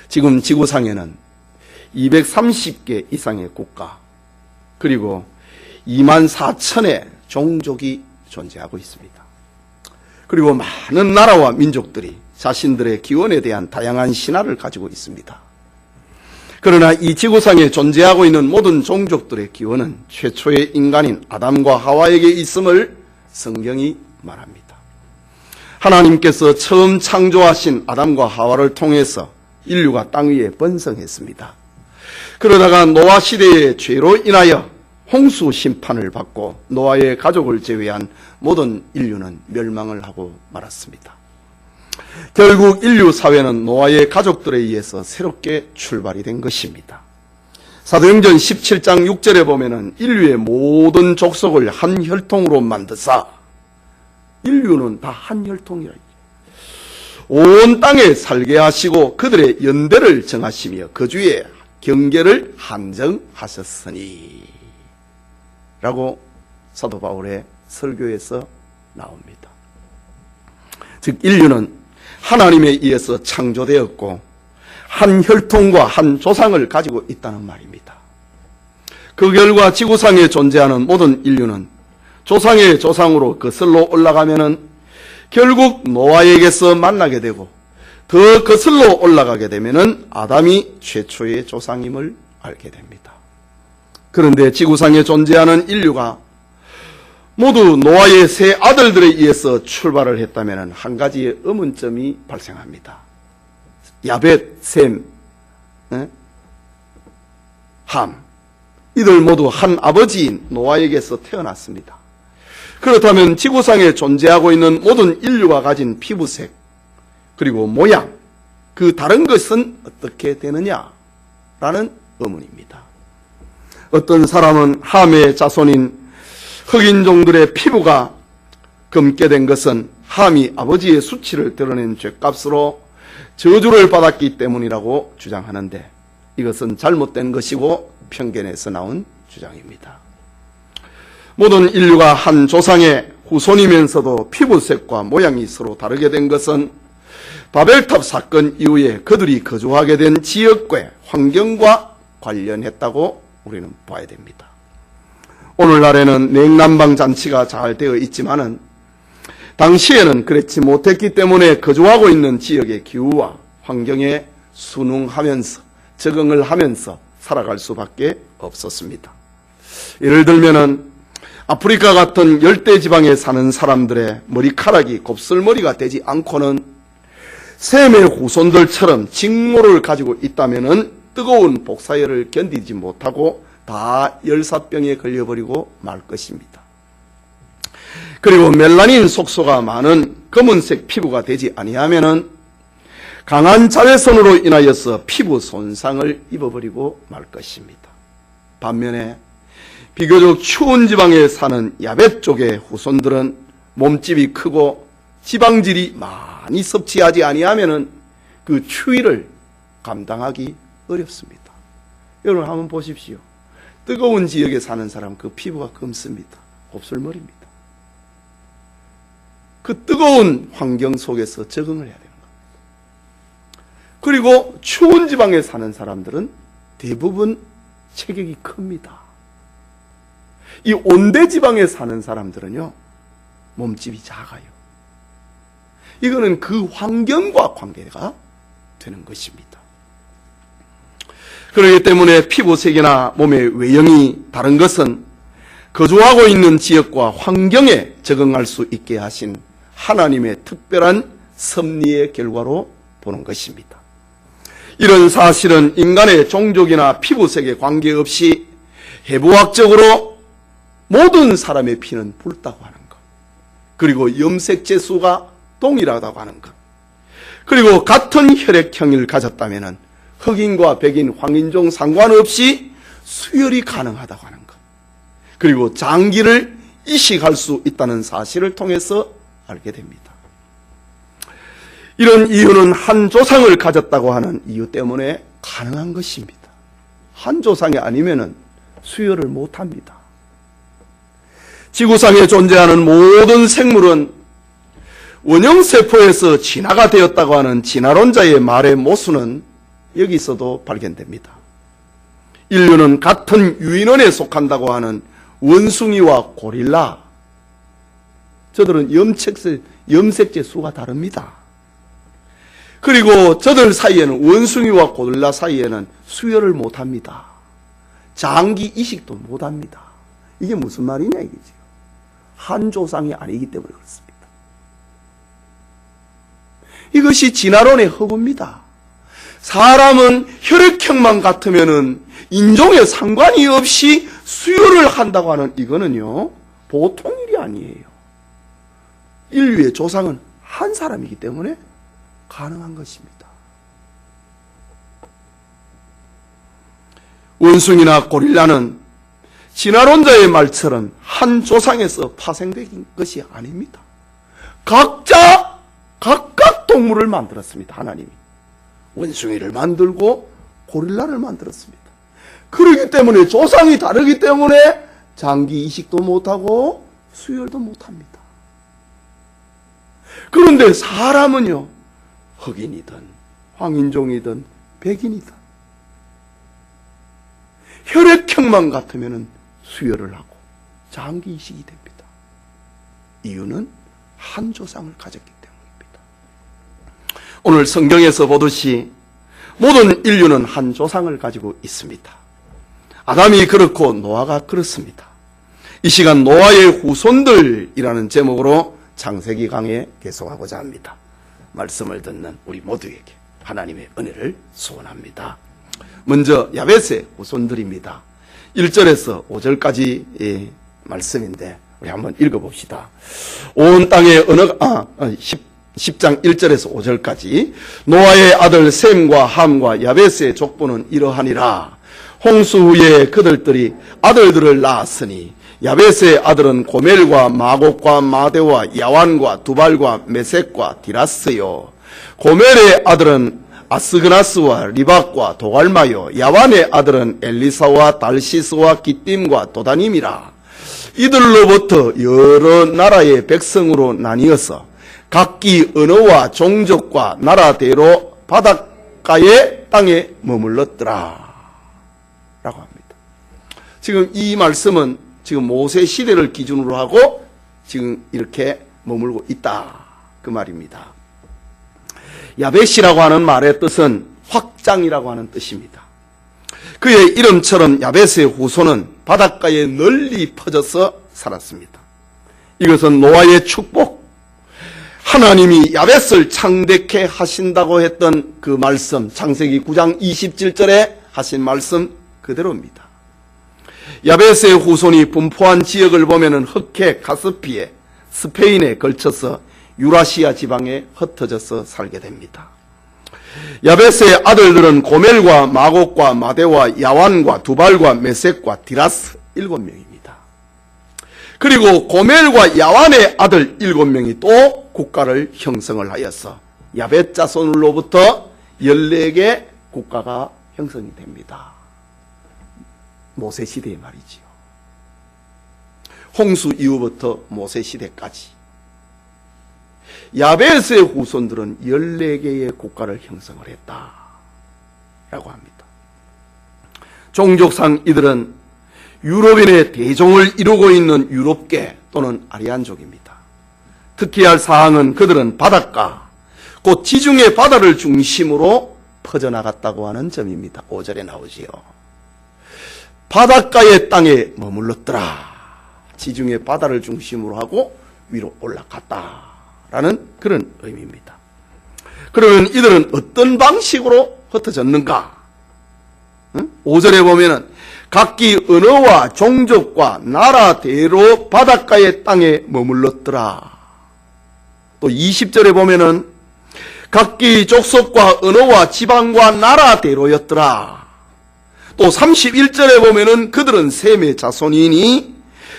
지금 지구상에는 230개 이상의 국가, 그리고 24,000의 종족이 존재하고 있습니다. 그리고 많은 나라와 민족들이 자신들의 기원에 대한 다양한 신화를 가지고 있습니다. 그러나 이 지구상에 존재하고 있는 모든 종족들의 기원은 최초의 인간인 아담과 하와에게 있음을 성경이 말합니다. 하나님께서 처음 창조하신 아담과 하와를 통해서 인류가 땅 위에 번성했습니다. 그러다가 노아 시대의 죄로 인하여 홍수 심판을 받고 노아의 가족을 제외한 모든 인류는 멸망을 하고 말았습니다. 결국 인류 사회는 노아의 가족들에 의해서 새롭게 출발이 된 것입니다. 사도행전 17장 6절에 보면은 인류의 모든 족속을 한 혈통으로 만드사, 인류는 다 한 혈통이라, 온 땅에 살게 하시고 그들의 연대를 정하시며 거주의 경계를 한정하셨으니 라고 사도 바울의 설교에서 나옵니다. 즉 인류는 하나님에 의해서 창조되었고 한 혈통과 한 조상을 가지고 있다는 말입니다. 그 결과 지구상에 존재하는 모든 인류는 조상의 조상으로 거슬러 올라가면은 결국 노아에게서 만나게 되고, 더 거슬러 올라가게 되면은 아담이 최초의 조상임을 알게 됩니다. 그런데 지구상에 존재하는 인류가 모두 노아의 세 아들들에 의해서 출발을 했다면 한 가지의 의문점이 발생합니다. 야벳, 셈, 함, 이들 모두 한 아버지인 노아에게서 태어났습니다. 그렇다면 지구상에 존재하고 있는 모든 인류가 가진 피부색, 그리고 모양, 그 다른 것은 어떻게 되느냐라는 의문입니다. 어떤 사람은 함의 자손인 흑인종들의 피부가 검게 된 것은 함이 아버지의 수치를 드러낸 죗값으로 저주를 받았기 때문이라고 주장하는데, 이것은 잘못된 것이고 편견에서 나온 주장입니다. 모든 인류가 한 조상의 후손이면서도 피부색과 모양이 서로 다르게 된 것은 바벨탑 사건 이후에 그들이 거주하게 된 지역과 환경과 관련했다고 우리는 봐야 됩니다. 오늘날에는 냉난방 장치가 잘 되어 있지만은 당시에는 그렇지 못했기 때문에 거주하고 있는 지역의 기후와 환경에 순응하면서 적응을 하면서 살아갈 수밖에 없었습니다. 예를 들면은 아프리카 같은 열대지방에 사는 사람들의 머리카락이 곱슬머리가 되지 않고는 셈의 후손들처럼 직모를 가지고 있다면은 뜨거운 복사열을 견디지 못하고 다 열사병에 걸려버리고 말 것입니다. 그리고 멜라닌 속소가 많은 검은색 피부가 되지 아니하면은 강한 자외선으로 인하여서 피부 손상을 입어버리고 말 것입니다. 반면에 비교적 추운 지방에 사는 야벳 쪽의 후손들은 몸집이 크고 지방질이 많이 섭취하지 아니하면은 그 추위를 감당하기 어렵습니다. 여러분 한번 보십시오. 뜨거운 지역에 사는 사람 그 피부가 검습니다. 곱슬머리입니다. 그 뜨거운 환경 속에서 적응을 해야 되는 겁니다. 그리고 추운 지방에 사는 사람들은 대부분 체격이 큽니다. 이 온대 지방에 사는 사람들은요, 몸집이 작아요. 이거는 그 환경과 관계가 되는 것입니다. 그렇기 때문에 피부색이나 몸의 외형이 다른 것은 거주하고 있는 지역과 환경에 적응할 수 있게 하신 하나님의 특별한 섭리의 결과로 보는 것입니다. 이런 사실은 인간의 종족이나 피부색에 관계없이 해부학적으로 모든 사람의 피는 붉다고 하는 것, 그리고 염색체 수가 동일하다고 하는 것, 그리고 같은 혈액형을 가졌다면 흑인과 백인, 황인종 상관없이 수혈이 가능하다고 하는 것, 그리고 장기를 이식할 수 있다는 사실을 통해서 알게 됩니다. 이런 이유는 한 조상을 가졌다고 하는 이유 때문에 가능한 것입니다. 한 조상이 아니면 수혈을 못합니다. 지구상에 존재하는 모든 생물은 원형세포에서 진화가 되었다고 하는 진화론자의 말의 모순은 여기서도 발견됩니다. 인류는 같은 유인원에 속한다고 하는 원숭이와 고릴라, 저들은 염색체 수가 다릅니다. 그리고 저들 사이에는, 원숭이와 고릴라 사이에는 수혈을 못합니다. 장기 이식도 못합니다. 이게 무슨 말이냐 이거죠. 한 조상이 아니기 때문에 그렇습니다. 이것이 진화론의 허구입니다. 사람은 혈액형만 같으면은 인종에 상관이 없이 수혈을 한다고 하는 이거는요, 보통 일이 아니에요. 인류의 조상은 한 사람이기 때문에 가능한 것입니다. 원숭이나 고릴라는 진화론자의 말처럼 한 조상에서 파생된 것이 아닙니다. 각각 동물을 만들었습니다. 하나님이 원숭이를 만들고 고릴라를 만들었습니다. 그렇기 때문에 조상이 다르기 때문에 장기 이식도 못하고 수혈도 못합니다. 그런데 사람은요, 흑인이든 황인종이든 백인이든 혈액형만 같으면 수혈을 하고 장기 이식이 됩니다. 이유는 한 조상을 가졌기 때문입니다. 오늘 성경에서 보듯이 모든 인류는 한 조상을 가지고 있습니다. 아담이 그렇고 노아가 그렇습니다. 이 시간 노아의 후손들이라는 제목으로 창세기 강해 계속하고자 합니다. 말씀을 듣는 우리 모두에게 하나님의 은혜를 소원합니다. 먼저 야벳의 후손들입니다. 1절에서 5절까지 말씀인데 우리 한번 읽어봅시다. 온 땅의 10장 1절에서 5절까지 노아의 아들 셈과 함과 야벳의 족보는 이러하니라. 홍수 후에 그들들이 아들들을 낳았으니 야벳의 아들은 고멜과 마곡과 마대와 야완과 두발과 메섹과 디라스요. 고멜의 아들은 아스그나스와 리박과 도갈마요. 야완의 아들은 엘리사와 달시스와 기띔과 도다님이라. 이들로부터 여러 나라의 백성으로 나뉘어서 각기 언어와 종족과 나라대로 바닷가의 땅에 머물렀더라 라고 합니다. 지금 이 말씀은 지금 모세 시대를 기준으로 하고 지금 이렇게 머물고 있다 그 말입니다. 야벳이라고 하는 말의 뜻은 확장이라고 하는 뜻입니다. 그의 이름처럼 야벳의 후손은 바닷가에 널리 퍼져서 살았습니다. 이것은 노아의 축복, 하나님이 야벳을 창대케 하신다고 했던 그 말씀, 창세기 9장 27절에 하신 말씀 그대로입니다. 야벳의 후손이 분포한 지역을 보면은 흑해, 카스피에, 스페인에 걸쳐서 유라시아 지방에 흩어져서 살게 됩니다. 야벳의 아들들은 고멜과 마곡과 마대와 야완과 두발과 메섹과 디라스 7명입니다. 그리고 고멜과 야완의 아들 7명이 또 국가를 형성을 하여서 야벳 자손으로부터 14개 국가가 형성이 됩니다. 모세 시대의 말이지요. 홍수 이후부터 모세 시대까지 야벳의 후손들은 14개의 국가를 형성을 했다라고 합니다. 종족상 이들은 유럽인의 대종을 이루고 있는 유럽계 또는 아리안족입니다. 특히할 사항은 그들은 바닷가, 곧 지중해 바다를 중심으로 퍼져나갔다고 하는 점입니다. 5절에 나오지요. 바닷가의 땅에 머물렀더라. 지중해 바다를 중심으로 하고 위로 올라갔다라는 그런 의미입니다. 그러면 이들은 어떤 방식으로 흩어졌는가? 5절에 보면은 각기 언어와 종족과 나라대로 바닷가의 땅에 머물렀더라. 또 20절에 보면은 각기 족속과 언어와 지방과 나라대로였더라. 또 31절에 보면은 그들은 셈의 자손이니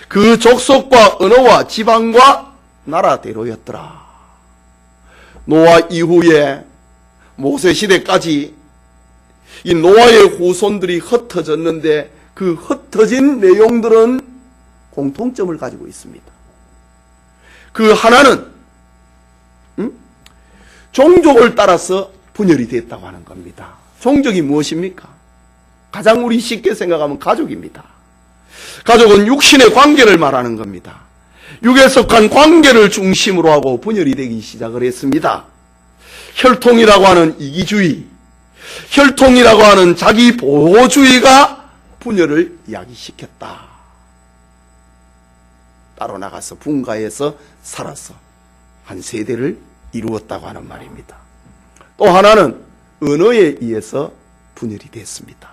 그 족속과 언어와 지방과 나라대로였더라. 노아 이후에 모세 시대까지 이 노아의 후손들이 흩어졌는데 그 흩어진 내용들은 공통점을 가지고 있습니다. 그 하나는 종족을 따라서 분열이 됐다고 하는 겁니다. 종족이 무엇입니까? 가장 우리 쉽게 생각하면 가족입니다. 가족은 육신의 관계를 말하는 겁니다. 육에 속한 관계를 중심으로 하고 분열이 되기 시작을 했습니다. 혈통이라고 하는 이기주의, 혈통이라고 하는 자기 보호주의가 분열을 야기시켰다. 따로 나가서 분가해서 살아서 한 세대를 이루었다고 하는 말입니다. 또 하나는 언어에 의해서 분열이 됐습니다.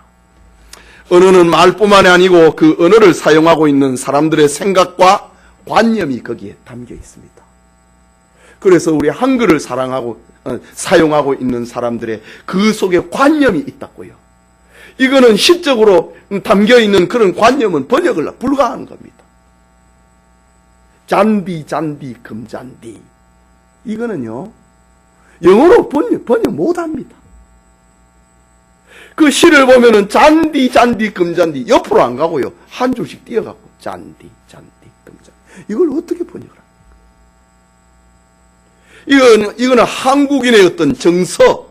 언어는 말뿐만이 아니고 그 언어를 사용하고 있는 사람들의 생각과 관념이 거기에 담겨 있습니다. 그래서 우리 한글을 사용하고 있는 사람들의 그 속에 관념이 있다고요. 이거는 시적으로 담겨 있는 그런 관념은 번역을 불가한 겁니다. 잔디, 금잔디. 이거는요, 영어로 번역 못합니다. 그 시를 보면은 잔디, 금잔디. 옆으로 안 가고요. 한 줄씩 띄어갖고 잔디, 금잔디. 이걸 어떻게 번역을 합니까? 이거는 한국인의 어떤 정서,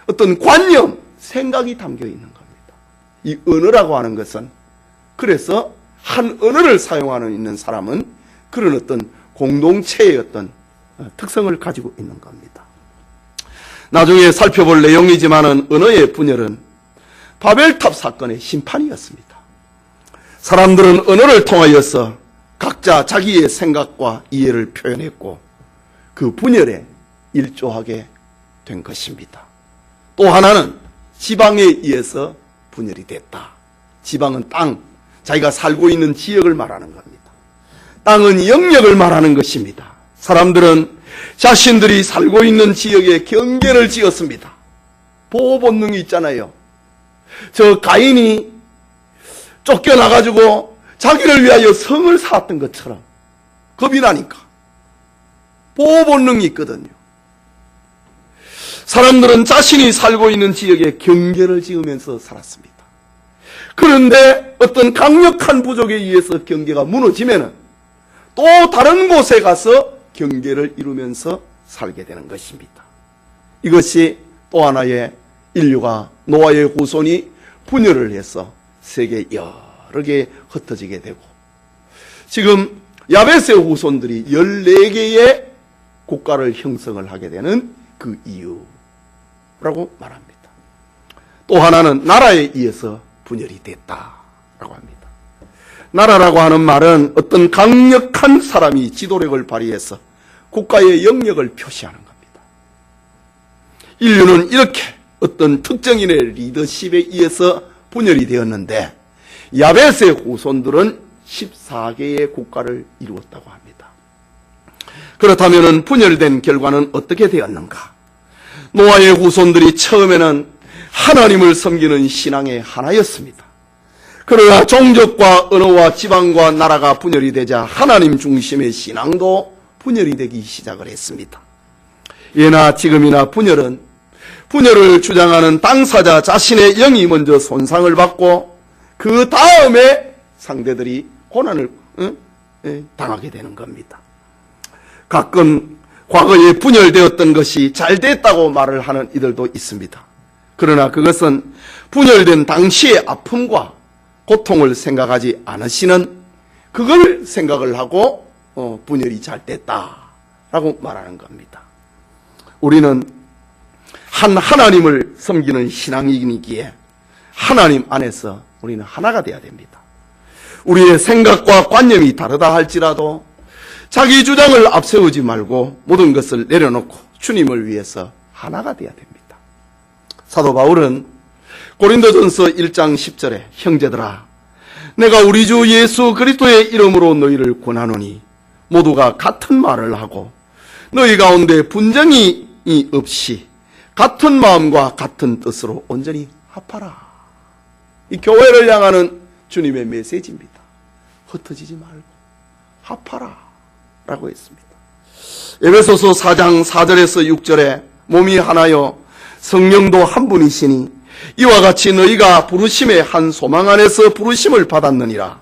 어떤 관념, 생각이 담겨 있는 겁니다. 이 언어라고 하는 것은, 그래서 한 언어를 사용하는 있는 사람은 그런 어떤 공동체의 어떤 특성을 가지고 있는 겁니다. 나중에 살펴볼 내용이지만은 언어의 분열은 바벨탑 사건의 심판이었습니다. 사람들은 언어를 통하여서 각자 자기의 생각과 이해를 표현했고 그 분열에 일조하게 된 것입니다. 또 하나는 지방에 의해서 분열이 됐다. 지방은 땅, 자기가 살고 있는 지역을 말하는 겁니다. 땅은 영역을 말하는 것입니다. 사람들은 자신들이 살고 있는 지역에 경계를 지었습니다. 보호 본능이 있잖아요. 저 가인이 쫓겨나가지고 자기를 위하여 성을 쌓았던 것처럼 겁이 나니까 보호 본능이 있거든요. 사람들은 자신이 살고 있는 지역에 경계를 지으면서 살았습니다. 그런데 어떤 강력한 부족에 의해서 경계가 무너지면은 또 다른 곳에 가서 경계를 이루면서 살게 되는 것입니다. 이것이 또 하나의 인류가 노아의 후손이 분열을 해서 세계 여러 개에 흩어지게 되고 지금 야벳의 후손들이 14개의 국가를 형성을 하게 되는 그 이유라고 말합니다. 또 하나는 나라에 의해서 분열이 됐다라고 합니다. 나라라고 하는 말은 어떤 강력한 사람이 지도력을 발휘해서 국가의 영역을 표시하는 겁니다. 인류는 이렇게 어떤 특정인의 리더십에 의해서 분열이 되었는데 야벳의 후손들은 14개의 국가를 이루었다고 합니다. 그렇다면 분열된 결과는 어떻게 되었는가? 노아의 후손들이 처음에는 하나님을 섬기는 신앙의 하나였습니다. 그러나 종족과 언어와 지방과 나라가 분열이 되자 하나님 중심의 신앙도 분열이 되기 시작을 했습니다. 예나 지금이나 분열을 주장하는 당사자 자신의 영이 먼저 손상을 받고 그 다음에 상대들이 고난을 당하게 되는 겁니다. 가끔 과거에 분열되었던 것이 잘 됐다고 말을 하는 이들도 있습니다. 그러나 그것은 분열된 당시의 아픔과 고통을 생각하지 않으시는 그걸 생각을 하고 분열이 잘 됐다라고 말하는 겁니다. 우리는 하나님을 섬기는 신앙이기에 하나님 안에서 우리는 하나가 되어야 됩니다. 우리의 생각과 관념이 다르다 할지라도 자기 주장을 앞세우지 말고 모든 것을 내려놓고 주님을 위해서 하나가 되어야 됩니다. 사도 바울은 고린도전서 1장 10절에 형제들아 내가 우리 주 예수 그리스도의 이름으로 너희를 권하노니 모두가 같은 말을 하고 너희 가운데 분쟁이 없이 같은 마음과 같은 뜻으로 온전히 합하라. 이 교회를 향하는 주님의 메시지입니다. 흩어지지 말고 합하라 라고 했습니다. 에베소서 4장 4절에서 6절에 몸이 하나요 성령도 한 분이시니 이와 같이 너희가 부르심의 한 소망 안에서 부르심을 받았느니라.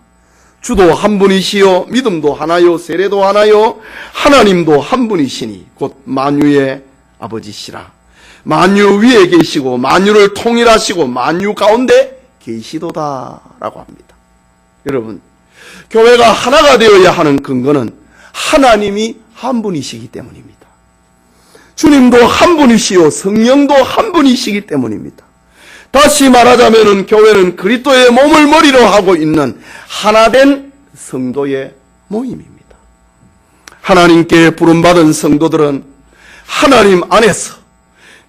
주도 한 분이시요 믿음도 하나요 세례도 하나요 하나님도 한 분이시니 곧 만유의 아버지시라. 만유 위에 계시고 만유를 통일하시고 만유 가운데 계시도다라고 합니다. 여러분, 교회가 하나가 되어야 하는 근거는 하나님이 한 분이시기 때문입니다. 주님도 한 분이시요 성령도 한 분이시기 때문입니다. 다시 말하자면 교회는 그리스도의 몸을 머리로 하고 있는 하나된 성도의 모임입니다. 하나님께 부름받은 성도들은 하나님 안에서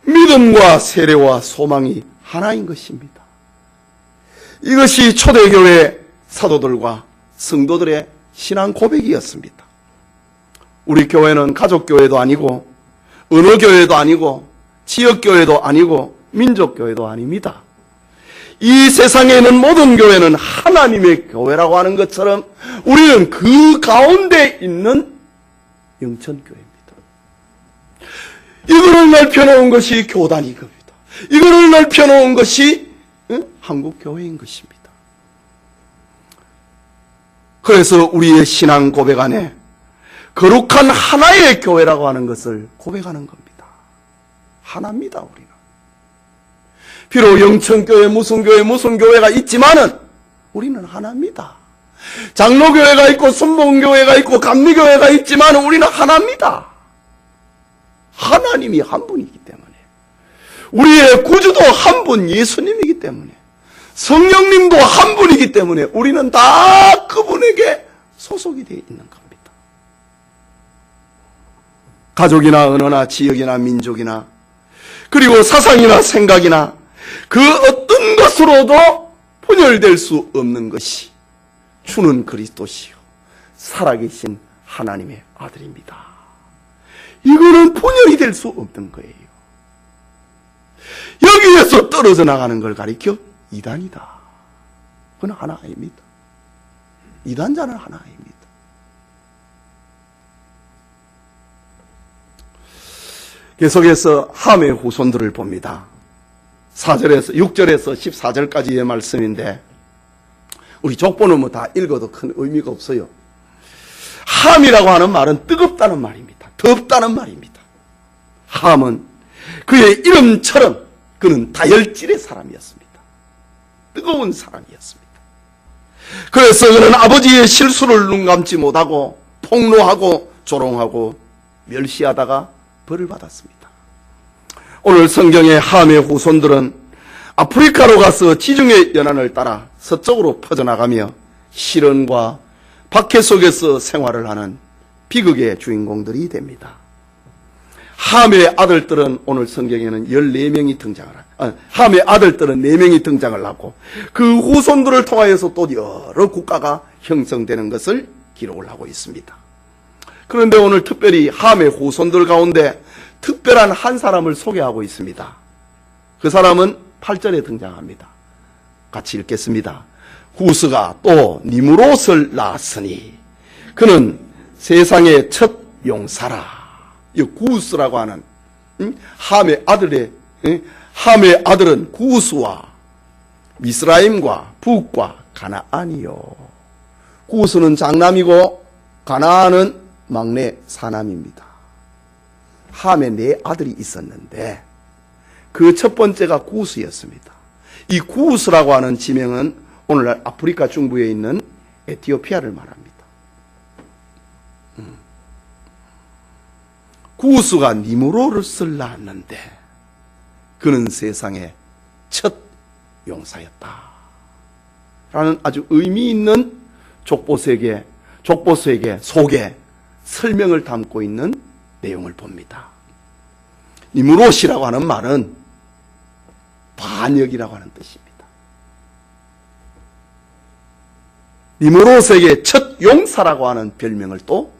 믿음과 세례와 소망이 하나인 것입니다. 이것이 초대교회 사도들과 성도들의 신앙 고백이었습니다. 우리 교회는 가족교회도 아니고 어느 교회도 아니고 지역교회도 아니고 민족교회도 아닙니다. 이 세상에 있는 모든 교회는 하나님의 교회라고 하는 것처럼 우리는 그 가운데 있는 영천교회입니다. 이거를 넓혀놓은 것이 교단인 겁니다. 이거를 넓혀놓은 것이 한국교회인 것입니다. 그래서 우리의 신앙 고백 안에 거룩한 하나의 교회라고 하는 것을 고백하는 겁니다. 하나입니다, 우리는. 비록 영천교회, 무슨 교회가 있지만은 우리는 하나입니다. 장로교회가 있고 순복음교회가 있고 감리교회가 있지만 우리는 하나입니다. 하나님이 한 분이기 때문에, 우리의 구주도 한 분 예수님이기 때문에, 성령님도 한 분이기 때문에 우리는 다 그분에게 소속이 되어 있는 겁니다. 가족이나 언어나 지역이나 민족이나 그리고 사상이나 생각이나 그 어떤 것으로도 분열될 수 없는 것이 주는 그리스도시요 살아계신 하나님의 아들입니다. 이거는 분열이 될 수 없는 거예요. 여기에서 떨어져 나가는 걸 가리켜 이단이다. 그건 하나 아닙니다. 이단자는 하나 아닙니다. 계속해서 함의 후손들을 봅니다. 6절에서 14절까지의 말씀인데 우리 족보는 뭐 다 읽어도 큰 의미가 없어요. 함이라고 하는 말은 뜨겁다는 말입니다. 덥다는 말입니다. 함은 그의 이름처럼 그는 다혈질의 사람이었습니다. 뜨거운 사람이었습니다. 그래서 그는 아버지의 실수를 눈감지 못하고 폭로하고 조롱하고 멸시하다가 벌을 받았습니다. 오늘 성경의 함의 후손들은 아프리카로 가서 지중해 연안을 따라 서쪽으로 퍼져나가며 시련과 박해 속에서 생활을 하는 비극의 주인공들이 됩니다. 함의 아들들은 오늘 성경에는 14명이 함의 아들들은 4명이 등장을 하고 그 후손들을 통하여서 또 여러 국가가 형성되는 것을 기록을 하고 있습니다. 그런데 오늘 특별히 함의 후손들 가운데 특별한 한 사람을 소개하고 있습니다. 그 사람은 8절에 등장합니다. 같이 읽겠습니다. 구스가 또 니므롯을 낳았으니 그는 세상의 첫 용사라. 이 구스라고 하는 함의 아들은 구스와 미스라임과 북과 가나안이요. 구스는 장남이고 가나안은 막내 사남입니다. 함에 4 아들이 있었는데 그 첫 번째가 구스였습니다. 이 구스라고 하는 지명은 오늘날 아프리카 중부에 있는 에티오피아를 말합니다. 구스가 니므롯을 낳았는데 그는 세상의 첫 용사였다 라는 아주 의미 있는 족보세계 속에 설명을 담고 있는 내용을 봅니다. 니므롯이라고 하는 말은 반역이라고 하는 뜻입니다. 니므롯에게 첫 용사라고 하는 별명을 또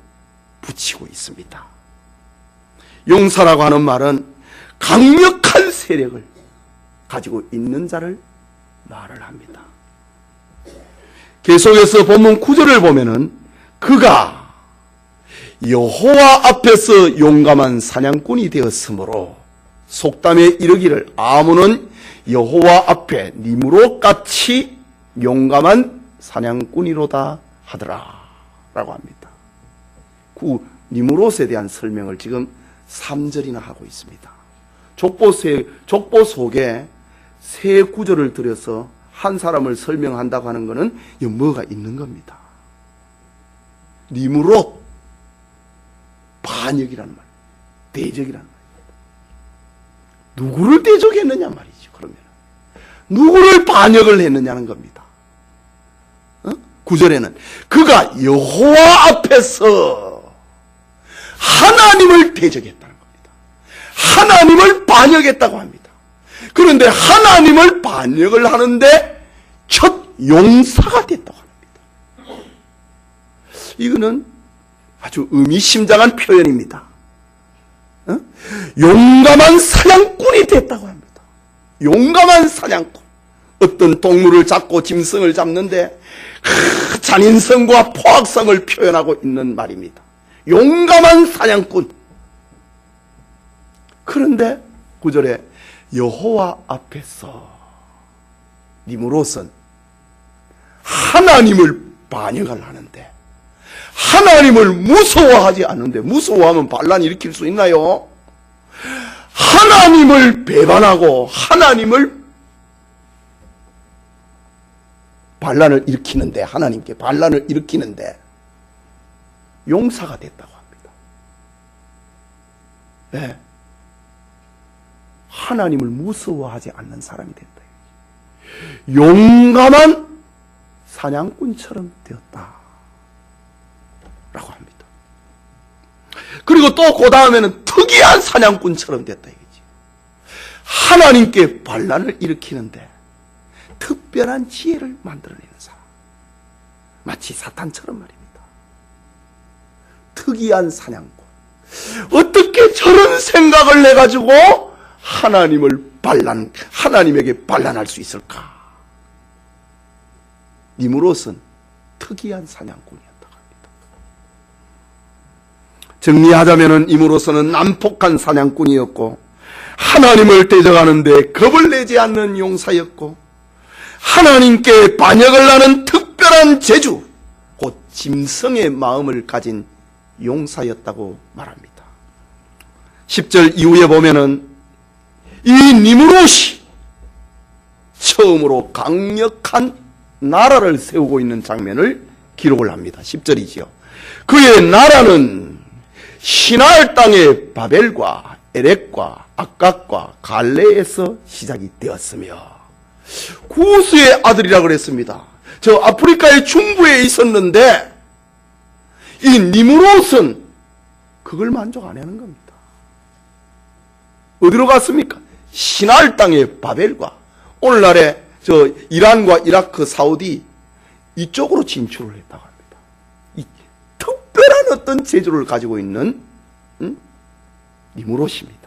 붙이고 있습니다. 용사라고 하는 말은 강력한 세력을 가지고 있는 자를 말을 합니다. 계속해서 본문 9절을 보면은 그가 여호와 앞에서 용감한 사냥꾼이 되었으므로 속담에 이르기를 아문은 여호와 앞에 니므롯같이 용감한 사냥꾼이로다 하더라 라고 합니다. 그 니므롯에 대한 설명을 지금 3절이나 하고 있습니다. 족보 속에 세 구절을 들여서 한 사람을 설명한다고 하는 것은 뭐가 있는 겁니다. 니므롯, 반역이라는 말, 대적이라는 말입니다. 누구를 대적했느냐 말이죠. 그러면 누구를 반역을 했느냐는 겁니다. 9절에는 그가 여호와 앞에서 하나님을 대적했다는 겁니다. 하나님을 반역했다고 합니다. 그런데 하나님을 반역을 하는데 첫 용사가 됐다고 합니다. 이거는 아주 의미심장한 표현입니다. 용감한 사냥꾼이 됐다고 합니다. 용감한 사냥꾼. 어떤 동물을 잡고 짐승을 잡는데 잔인성과 포악성을 표현하고 있는 말입니다. 용감한 사냥꾼. 그런데 9절에 여호와 앞에서 니므롯은 하나님을 반역을 하는데 하나님을 무서워하지 않는데, 무서워하면 반란 일으킬 수 있나요? 하나님을 배반하고 하나님을 반란을 일으키는데, 하나님께 반란을 일으키는데 용사가 됐다고 합니다. 네. 하나님을 무서워하지 않는 사람이 됐다. 용감한 사냥꾼처럼 되었다 라고 합니다. 그리고 또 그 다음에는 특이한 사냥꾼처럼 됐다 이거지. 하나님께 반란을 일으키는데 특별한 지혜를 만들어내는 사람. 마치 사탄처럼 말입니다. 특이한 사냥꾼. 어떻게 저런 생각을 해가지고 하나님에게 반란할 수 있을까? 니므롯은 특이한 사냥꾼이었다고 합니다. 정리하자면은 니므롯은 난폭한 사냥꾼이었고, 하나님을 대적하는데 겁을 내지 않는 용사였고, 하나님께 반역을 하는 특별한 재주, 곧 짐승의 마음을 가진 용사였다고 말합니다. 10절 이후에 보면은 이 니므롯이 처음으로 강력한 나라를 세우고 있는 장면을 기록을 합니다. 10절이지요. 그의 나라는 시나알 땅의 바벨과 에렉과 악각과 갈레에서 시작이 되었으며, 구스의 아들이라 그랬습니다. 저 아프리카의 중부에 있었는데 이 니므롯은 그걸 만족 안 하는 겁니다. 어디로 갔습니까? 시나알 땅의 바벨과, 오늘날의 저 이란과 이라크, 사우디 이쪽으로 진출을 했다고 합니다. 이 특별한 어떤 재주를 가지고 있는 니므롯입니다.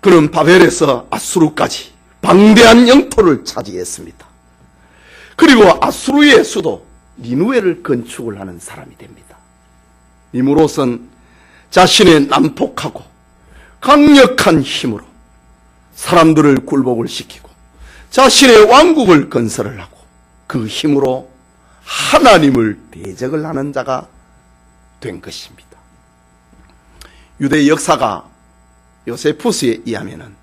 그는 바벨에서 아수르까지 방대한 영토를 차지했습니다. 그리고 아수르의 수도 니누에를 건축을 하는 사람이 됩니다. 니므롯은 자신의 난폭하고 강력한 힘으로 사람들을 굴복을 시키고 자신의 왕국을 건설을 하고 그 힘으로 하나님을 대적을 하는 자가 된 것입니다. 유대 역사가 요세푸스에 의하면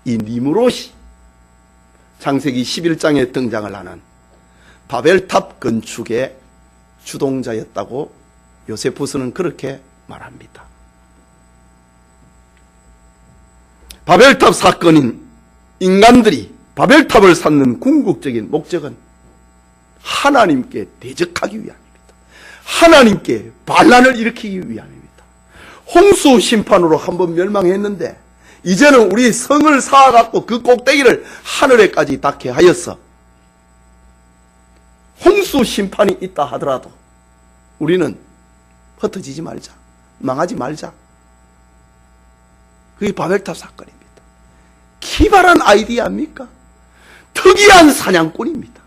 이 니므롯이 창세기 11장에 등장을 하는 바벨탑 건축의 주동자였다고 요세푸스는 그렇게 말합니다. 바벨탑 사건인 인간들이 바벨탑을 쌓는 궁극적인 목적은 하나님께 대적하기 위함입니다. 하나님께 반란을 일으키기 위함입니다. 홍수 심판으로 한번 멸망했는데 이제는 우리 성을 쌓아갖고 그 꼭대기를 하늘에까지 닿게 하였어. 홍수 심판이 있다 하더라도 우리는 흩어지지 말자, 망하지 말자. 그게 바벨탑 사건입니다. 기발한 아이디어 아닙니까? 특이한 사냥꾼입니다.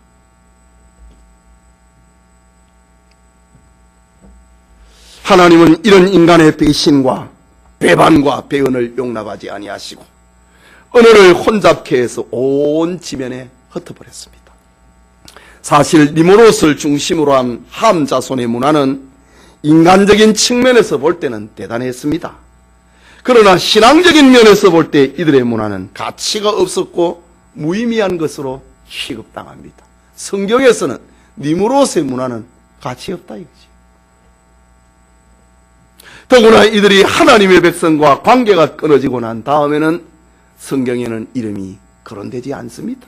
하나님은 이런 인간의 배신과 배반과 배은을 용납하지 아니하시고 언어를 혼잡케 해서 온 지면에 흩어버렸습니다. 사실 니므롯을 중심으로 한 함 자손의 문화는 인간적인 측면에서 볼 때는 대단했습니다. 그러나 신앙적인 면에서 볼 때 이들의 문화는 가치가 없었고 무의미한 것으로 취급당합니다. 성경에서는 니무롯의 문화는 가치 없다 이거지. 더구나 이들이 하나님의 백성과 관계가 끊어지고 난 다음에는 성경에는 이름이 거론되지 않습니다.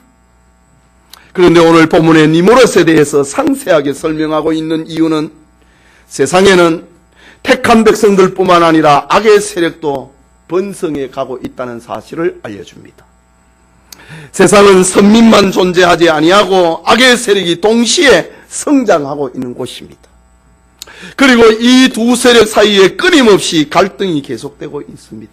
그런데 오늘 본문의 니무롯에 대해서 상세하게 설명하고 있는 이유는 세상에는 택한 백성들뿐만 아니라 악의 세력도 번성해 가고 있다는 사실을 알려줍니다. 세상은 선민만 존재하지 아니하고 악의 세력이 동시에 성장하고 있는 곳입니다. 그리고 이 두 세력 사이에 끊임없이 갈등이 계속되고 있습니다.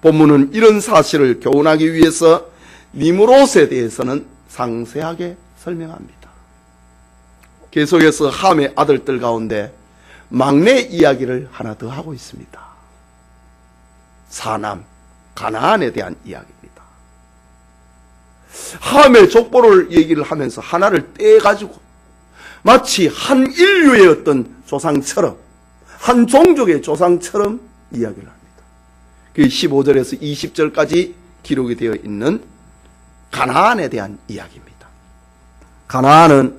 본문은 이런 사실을 교훈하기 위해서 니무롯에 대해서는 상세하게 설명합니다. 계속해서 함의 아들들 가운데 막내 이야기를 하나 더 하고 있습니다. 사남, 가나안에 대한 이야기입니다. 함의 족보를 얘기를 하면서 하나를 떼가지고 마치 한 인류의 어떤 조상처럼, 한 종족의 조상처럼 이야기를 합니다. 그 15절에서 20절까지 기록이 되어 있는 가나안에 대한 이야기입니다. 가나안은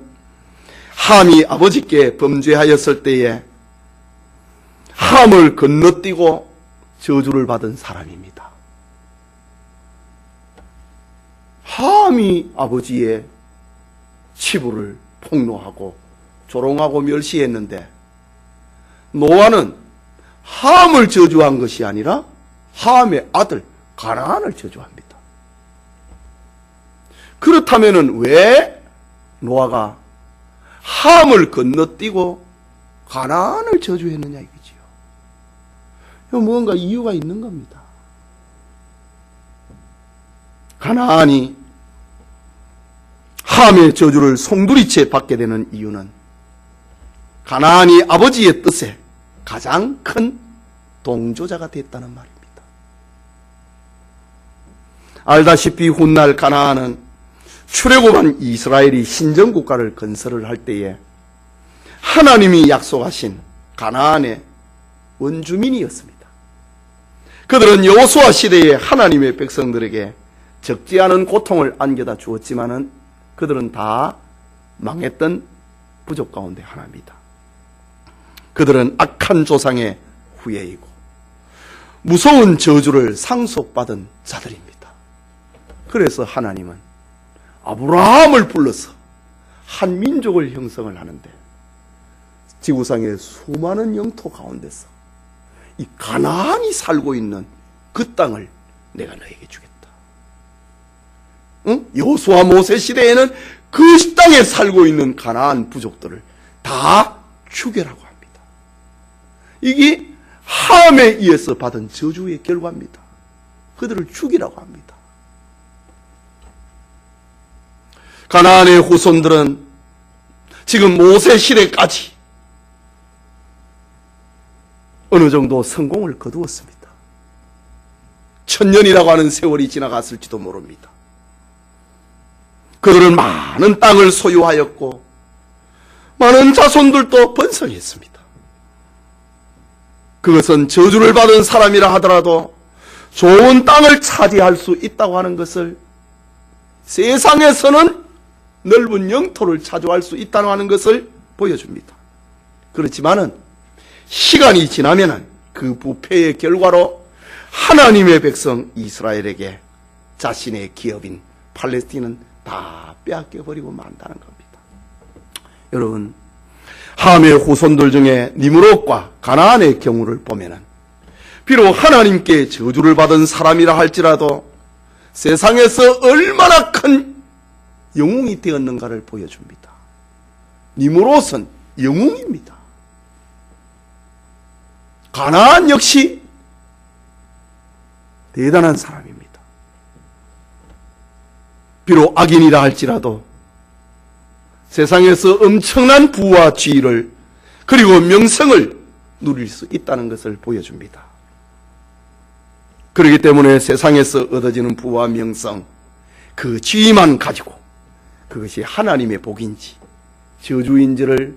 함이 아버지께 범죄하였을 때에 함을 건너뛰고 저주를 받은 사람입니다. 함이 아버지의 치부를 폭로하고 조롱하고 멸시했는데 노아는 함을 저주한 것이 아니라 함의 아들 가나안을 저주합니다. 그렇다면 왜 노아가 함을 건너뛰고 가나안을 저주했느냐 이거지요. 뭔가 이유가 있는 겁니다. 가나안이 함의 저주를 송두리째 받게 되는 이유는 가나안이 아버지의 뜻에 가장 큰 동조자가 됐다는 말입니다. 알다시피 훗날 가나안은 출애굽한 이스라엘이 신정국가를 건설을 할 때에 하나님이 약속하신 가나안의 원주민이었습니다. 그들은 여호수아 시대에 하나님의 백성들에게 적지 않은 고통을 안겨다 주었지만은 그들은 다 망했던 부족 가운데 하나입니다. 그들은 악한 조상의 후예이고 무서운 저주를 상속받은 자들입니다. 그래서 하나님은 아브라함을 불러서 한 민족을 형성을 하는데 지구상의 수많은 영토 가운데서 이 가나안이 살고 있는 그 땅을 내가 너에게 주겠다. 응? 여호수아 모세 시대에는 그 땅에 살고 있는 가나안 부족들을 다 죽여라고 합니다. 이게 함에 의해서 받은 저주의 결과입니다. 그들을 죽이라고 합니다. 가나안의 후손들은 지금 모세 시대까지 어느 정도 성공을 거두었습니다. 1000년이라고 하는 세월이 지나갔을지도 모릅니다. 그들은 많은 땅을 소유하였고 많은 자손들도 번성했습니다. 그것은 저주를 받은 사람이라 하더라도 좋은 땅을 차지할 수 있다고 하는 것을, 세상에서는 넓은 영토를 차지할 수 있다고 하는 것을 보여줍니다. 그렇지만은 시간이 지나면은 그 부패의 결과로 하나님의 백성 이스라엘에게 자신의 기업인 팔레스틴은 다 빼앗겨버리고 만다는 겁니다. 여러분, 함의 후손들 중에 니므롯과 가나안의 경우를 보면은 비록 하나님께 저주를 받은 사람이라 할지라도 세상에서 얼마나 큰 영웅이 되었는가를 보여줍니다. 니므롯은 영웅입니다. 가나안 역시 대단한 사람입니다. 비록 악인이라 할지라도 세상에서 엄청난 부와 지위를 그리고 명성을 누릴 수 있다는 것을 보여줍니다. 그렇기 때문에 세상에서 얻어지는 부와 명성, 그 지위만 가지고 그것이 하나님의 복인지 저주인지를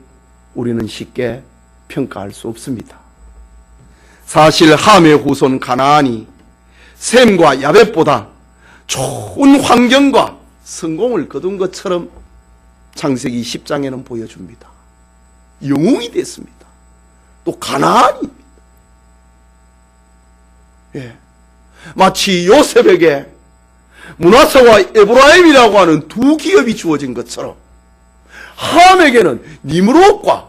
우리는 쉽게 평가할 수 없습니다. 사실 함의 후손 가나안이 셈과 야벳보다 좋은 환경과 성공을 거둔 것처럼 창세기 10장에는 보여줍니다. 영웅이 됐습니다. 또 가나안입니다. 예. 마치 요셉에게 므낫세와 에브라임이라고 하는 두 기업이 주어진 것처럼 함에게는 니므롯과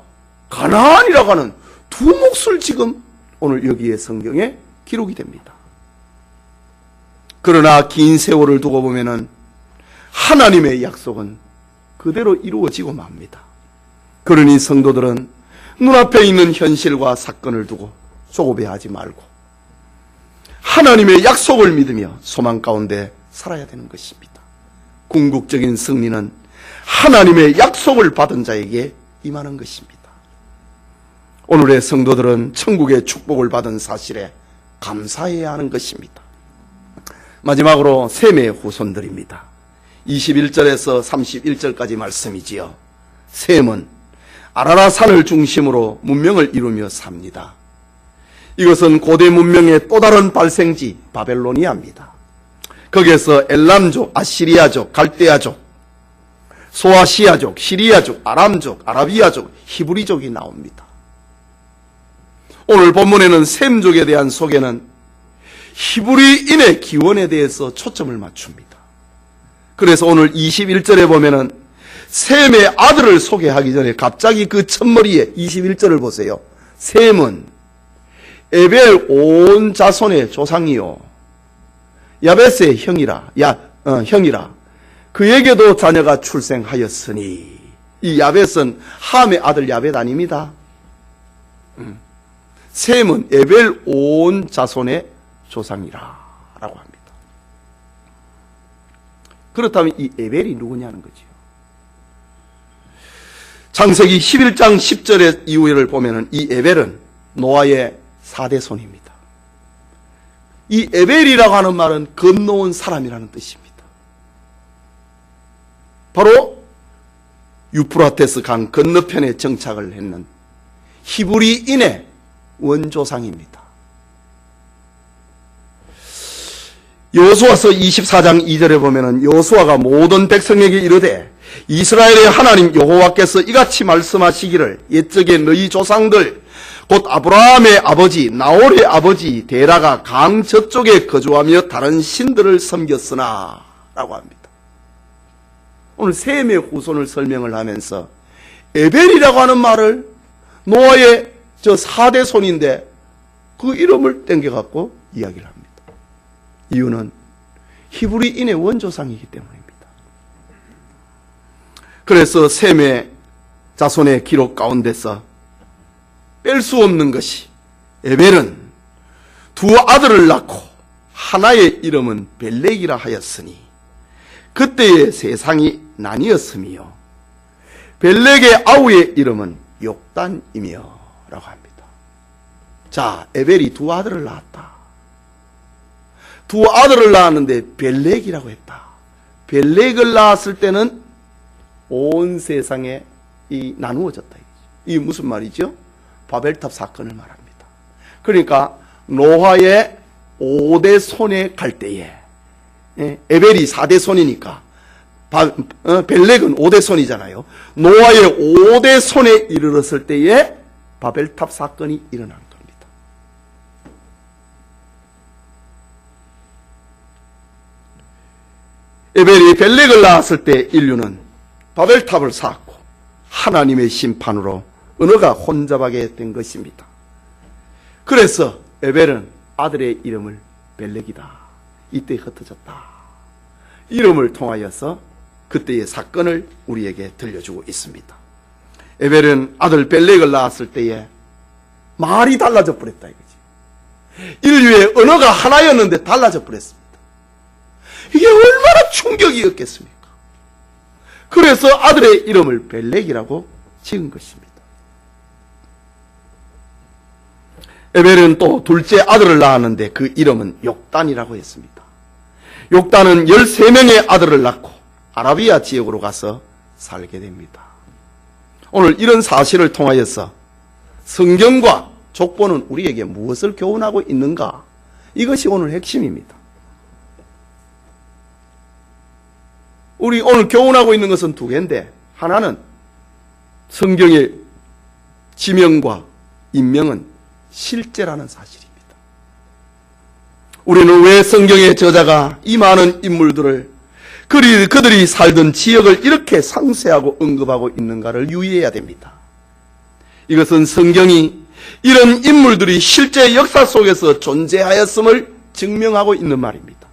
가나안이라고 하는 두 몫을 지금 오늘 여기에 성경에 기록이 됩니다. 그러나 긴 세월을 두고 보면은 하나님의 약속은 그대로 이루어지고 맙니다. 그러니 성도들은 눈앞에 있는 현실과 사건을 두고 조급해하지 말고 하나님의 약속을 믿으며 소망 가운데 살아야 되는 것입니다. 궁극적인 승리는 하나님의 약속을 받은 자에게 임하는 것입니다. 오늘의 성도들은 천국의 축복을 받은 사실에 감사해야 하는 것입니다. 마지막으로 셈의 후손들입니다. 21절에서 31절까지 말씀이지요. 셈은 아라라산을 중심으로 문명을 이루며 삽니다. 이것은 고대 문명의 또 다른 발생지 바벨로니아입니다. 거기에서 엘람족, 아시리아족, 갈대아족, 소아시아족, 시리아족, 아람족, 아라비아족, 히브리족이 나옵니다. 오늘 본문에는 셈족에 대한 소개는 히브리인의 기원에 대해서 초점을 맞춥니다. 그래서 오늘 21절에 보면은 셈의 아들을 소개하기 전에 갑자기 그 첫머리에 21절을 보세요. 셈은 에벨 온 자손의 조상이요 야벳의 형이라 그에게도 자녀가 출생하였으니 이 야벳은 함의 아들 야벳 아닙니다. 셈은 에벨 온 자손의 조상이라 라고 합니다. 그렇다면 이 에벨이 누구냐는 거죠. 창세기 11장 10절의 이후를 보면 이 에벨은 노아의 4대 손입니다. 이 에벨이라고 하는 말은 건너온 사람이라는 뜻입니다. 바로 유프라테스 강 건너편에 정착을 했는 히브리인의 원조상입니다. 여호수아서 24장 2절에 보면은 여호수아가 모든 백성에게 이르되 이스라엘의 하나님 여호와께서 이같이 말씀하시기를 옛적에 너희 조상들 곧 아브라함의 아버지 나홀의 아버지 데라가 강 저쪽에 거주하며 다른 신들을 섬겼으나 라고 합니다. 오늘 셈의 후손을 설명을 하면서 에벨이라고 하는 말을 노아의 저 4대 손인데 그 이름을 땡겨갖고 이야기를 합니다. 이유는 히브리인의 원조상이기 때문입니다. 그래서 셈의 자손의 기록 가운데서 뺄 수 없는 것이 에벨은 두 아들을 낳고 하나의 이름은 벨렉이라 하였으니 그때의 세상이 나뉘었으며 벨렉의 아우의 이름은 욕단이며 라고 합니다. 자, 에벨이 두 아들을 낳았다. 두 아들을 낳았는데 벨렉이라고 했다. 벨렉을 낳았을 때는 온 세상에 나누어졌다. 이게 무슨 말이죠? 바벨탑 사건을 말합니다. 그러니까 노아의 5대 손에 갈 때에 에벨이 4대 손이니까 벨렉은 5대 손이잖아요. 노아의 5대 손에 이르렀을 때에 바벨탑 사건이 일어난 겁니다. 에벨이 벨렉을 낳았을 때 인류는 바벨탑을 쌓았고 하나님의 심판으로 언어가 혼잡하게 된 것입니다. 그래서 에벨은 아들의 이름을 벨렉이다. 이때 흩어졌다. 이름을 통하여서 그때의 사건을 우리에게 들려주고 있습니다. 에벨은 아들 벨렉을 낳았을 때에 말이 달라져 버렸다 이거지. 인류의 언어가 하나였는데 달라져 버렸습니다. 이게 얼마나 충격이었겠습니까? 그래서 아들의 이름을 벨렉이라고 지은 것입니다. 에벨은 또 둘째 아들을 낳았는데 그 이름은 욕단이라고 했습니다. 욕단은 13명의 아들을 낳고 아라비아 지역으로 가서 살게 됩니다. 오늘 이런 사실을 통하여서 성경과 족보는 우리에게 무엇을 교훈하고 있는가? 이것이 오늘 핵심입니다. 우리 오늘 교훈하고 있는 것은 두 개인데, 하나는 성경의 지명과 인명은 실제라는 사실입니다. 우리는 왜 성경의 저자가 이 많은 인물들을 그들이 살던 지역을 이렇게 상세하고 언급하고 있는가를 유의해야 됩니다. 이것은 성경이 이런 인물들이 실제 역사 속에서 존재하였음을 증명하고 있는 말입니다.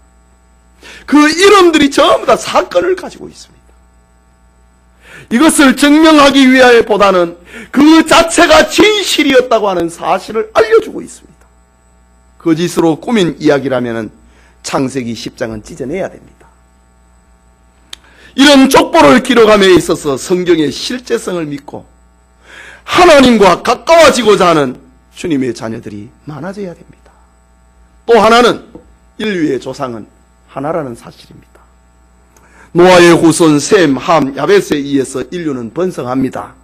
그 이름들이 전부 다 사건을 가지고 있습니다. 이것을 증명하기 위하여보다는 그 자체가 진실이었다고 하는 사실을 알려주고 있습니다. 거짓으로 꾸민 이야기라면 창세기 10장은 찢어내야 됩니다. 이런 족보를 기록함에 있어서 성경의 실제성을 믿고 하나님과 가까워지고자 하는 주님의 자녀들이 많아져야 됩니다. 또 하나는 인류의 조상은 하나라는 사실입니다. 노아의 후손 셈, 함, 야벳에 의해서 인류는 번성합니다.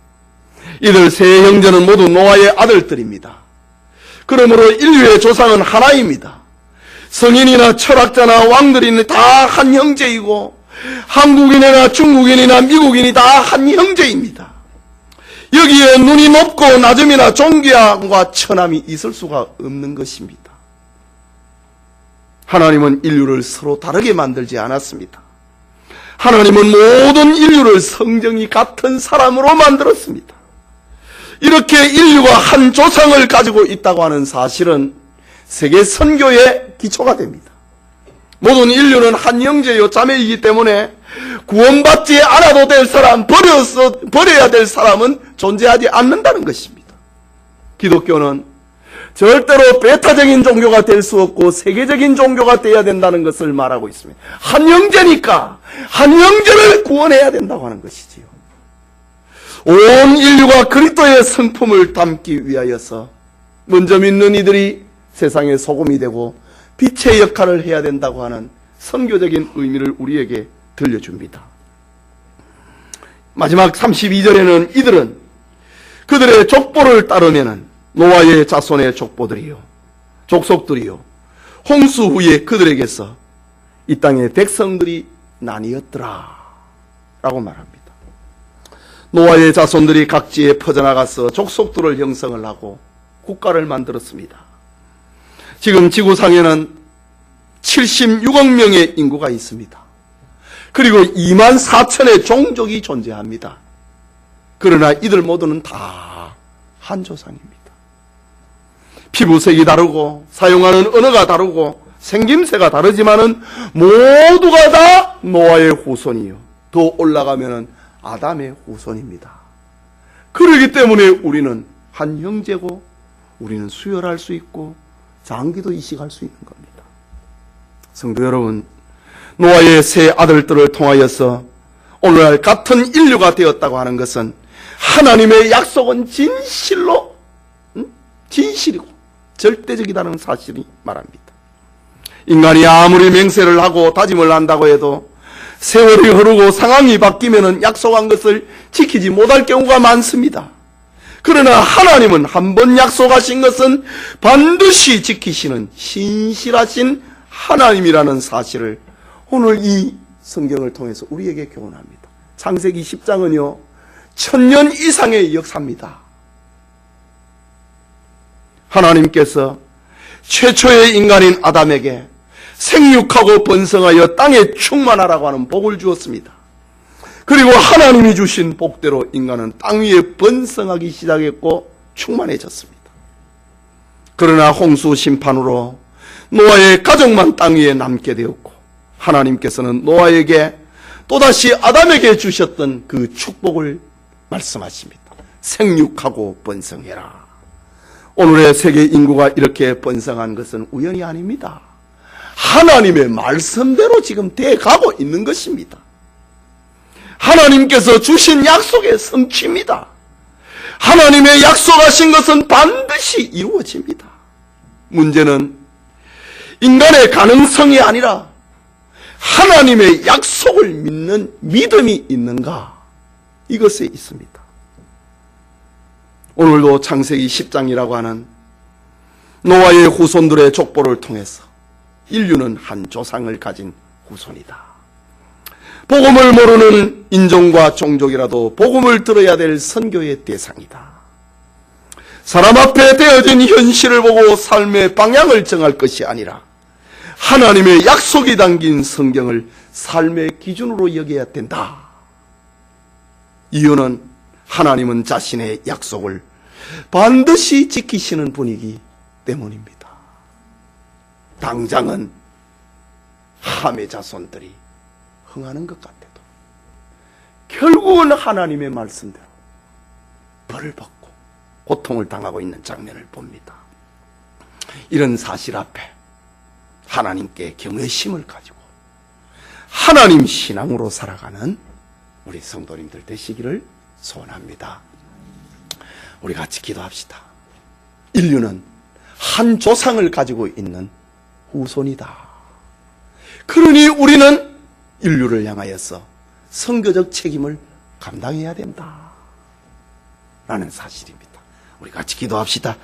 이들 세 형제는 모두 노아의 아들들입니다. 그러므로 인류의 조상은 하나입니다. 성인이나 철학자나 왕들이 다 한 형제이고 한국인이나 중국인이나 미국인이 다 한 형제입니다. 여기에 눈이 높고 낮음이나 존귀함과 천함이 있을 수가 없는 것입니다. 하나님은 인류를 서로 다르게 만들지 않았습니다. 하나님은 모든 인류를 성정이 같은 사람으로 만들었습니다. 이렇게 인류가 한 조상을 가지고 있다고 하는 사실은 세계 선교의 기초가 됩니다. 모든 인류는 한 형제요 자매이기 때문에 구원받지 않아도 될 사람, 버려야 될 사람은 존재하지 않는다는 것입니다. 기독교는 절대로 배타적인 종교가 될 수 없고 세계적인 종교가 되어야 된다는 것을 말하고 있습니다. 한 형제니까 한 형제를 구원해야 된다고 하는 것이지요. 온 인류가 그리스도의 성품을 담기 위하여서 먼저 믿는 이들이 세상의 소금이 되고 빛의 역할을 해야 된다고 하는 선교적인 의미를 우리에게 들려줍니다. 마지막 32절에는 이들은 그들의 족보를 따르면은 노아의 자손의 족속들이요 홍수 후에 그들에게서 이 땅의 백성들이 나뉘었더라 라고 말합니다. 노아의 자손들이 각지에 퍼져나가서 족속들을 형성을 하고 국가를 만들었습니다. 지금 지구상에는 76억 명의 인구가 있습니다. 그리고 2만 4천의 종족이 존재합니다. 그러나 이들 모두는 다 한 조상입니다. 피부색이 다르고 사용하는 언어가 다르고 생김새가 다르지만은 모두가 다 노아의 후손이요. 더 올라가면은 아담의 후손입니다. 그렇기 때문에 우리는 한 형제고 우리는 수혈할 수 있고 장기도 이식할 수 있는 겁니다. 성도 여러분, 노아의 세 아들들을 통하여서 오늘날 같은 인류가 되었다고 하는 것은 하나님의 약속은 진실이고 절대적이라는 사실이 말합니다. 인간이 아무리 맹세를 하고 다짐을 한다고 해도 세월이 흐르고 상황이 바뀌면 약속한 것을 지키지 못할 경우가 많습니다. 그러나 하나님은 한 번 약속하신 것은 반드시 지키시는 신실하신 하나님이라는 사실을 오늘 이 성경을 통해서 우리에게 교훈합니다. 창세기 10장은요 1000년 이상의 역사입니다. 하나님께서 최초의 인간인 아담에게 생육하고 번성하여 땅에 충만하라고 하는 복을 주었습니다. 그리고 하나님이 주신 복대로 인간은 땅 위에 번성하기 시작했고 충만해졌습니다. 그러나 홍수 심판으로 노아의 가족만 땅 위에 남게 되었고 하나님께서는 노아에게 또다시 아담에게 주셨던 그 축복을 말씀하십니다. 생육하고 번성해라. 오늘의 세계 인구가 이렇게 번성한 것은 우연이 아닙니다. 하나님의 말씀대로 지금 돼가고 있는 것입니다. 하나님께서 주신 약속의 성취입니다. 하나님의 약속하신 것은 반드시 이루어집니다. 문제는 인간의 가능성이 아니라 하나님의 약속을 믿는 믿음이 있는가? 이것에 있습니다. 오늘도 창세기 10장이라고 하는 노아의 후손들의 족보를 통해서 인류는 한 조상을 가진 후손이다. 복음을 모르는 인종과 종족이라도 복음을 들어야 될 선교의 대상이다. 사람 앞에 되어진 현실을 보고 삶의 방향을 정할 것이 아니라 하나님의 약속이 담긴 성경을 삶의 기준으로 여겨야 된다. 이유는 하나님은 자신의 약속을 반드시 지키시는 분이기 때문입니다. 당장은 함의 자손들이 흥하는 것 같아도 결국은 하나님의 말씀대로 벌을 받고 고통을 당하고 있는 장면을 봅니다. 이런 사실 앞에 하나님께 경외심을 가지고 하나님 신앙으로 살아가는 우리 성도님들 되시기를 소원합니다. 우리 같이 기도합시다. 인류는 한 조상을 가지고 있는 후손이다. 그러니 우리는 인류를 향하여서 선교적 책임을 감당해야 된다. 라는 사실입니다. 우리 같이 기도합시다.